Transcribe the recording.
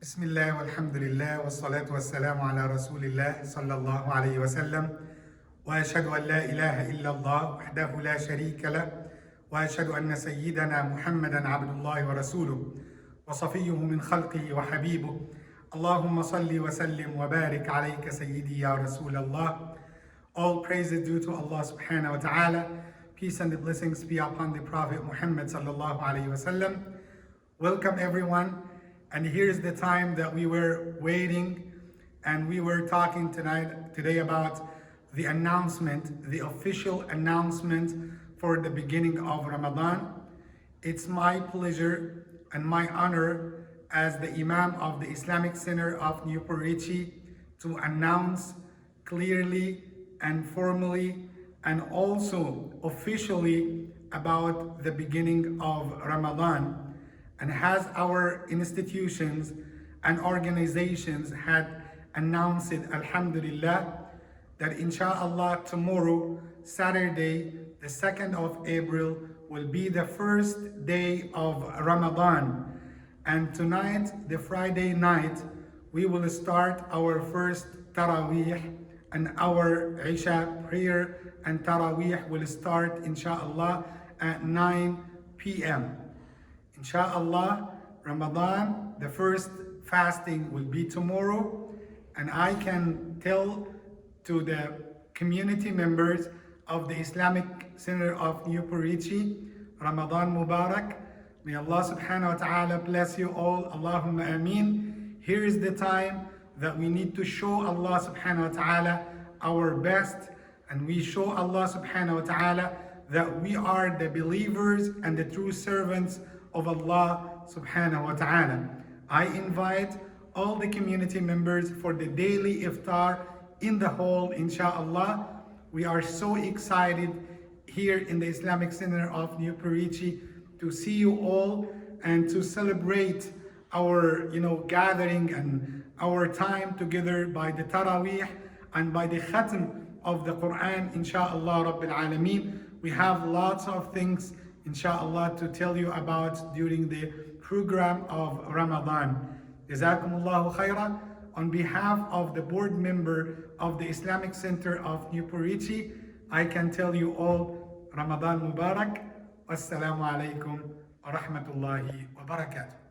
بسم الله والحمد لله والصلاة والسلام على رسول الله صلى الله عليه وسلم وأشهد أن لا إله إلا الله وحده لا شريك له وأشهد أن سيدنا محمدا عبد الله ورسوله وصفيه من خلقه وحبيبه اللهم صل وسلم وبارك عليك سيدي يا رسول الله. All praise is due to Allah subhanahu wa ta'ala. Peace and the blessings be upon the Prophet Muhammad sallallahu alayhi wa sallam. Welcome everyone. And here's the time that we were waiting, and we were talking today about the announcement, the official announcement for the beginning of Ramadan. It's my pleasure and my honor as the Imam of the Islamic Center of Newport Richey to announce clearly and formally and also officially about the beginning of Ramadan. And as our institutions and organizations had announced it, alhamdulillah, that inshallah tomorrow, Saturday, the 2nd of April, will be the first day of Ramadan. And tonight, the Friday night, we will start our first Taraweeh, and our Isha prayer and Taraweeh will start inshallah at 9 p.m. Insha'Allah, Ramadan, the first fasting will be tomorrow, and I can tell to the community members of the Islamic Center of Newport Richey, Ramadan Mubarak. May Allah subhanahu wa ta'ala bless you all. Allahumma ameen. Here is the time that we need to show Allah subhanahu wa ta'ala our best, and we show Allah subhanahu wa ta'ala that we are the believers and the true servants of Allah subhanahu wa ta'ala. I invite all the community members for the daily iftar in the hall, inshallah. We are so excited here in the Islamic Center of Newport Richey to see you all and to celebrate our gathering and our time together by the Taraweeh and by the Khatm of the Quran, inshallah Rabbil Alameen. We have lots of things inshallah to tell you about during the program of Ramadan. Jazakumullahu khairan. On behalf of the board member of the Islamic Center of Newport Richey, I can tell you all Ramadan Mubarak. Wassalamu alaikum wa rahmatullahi wa barakatuh.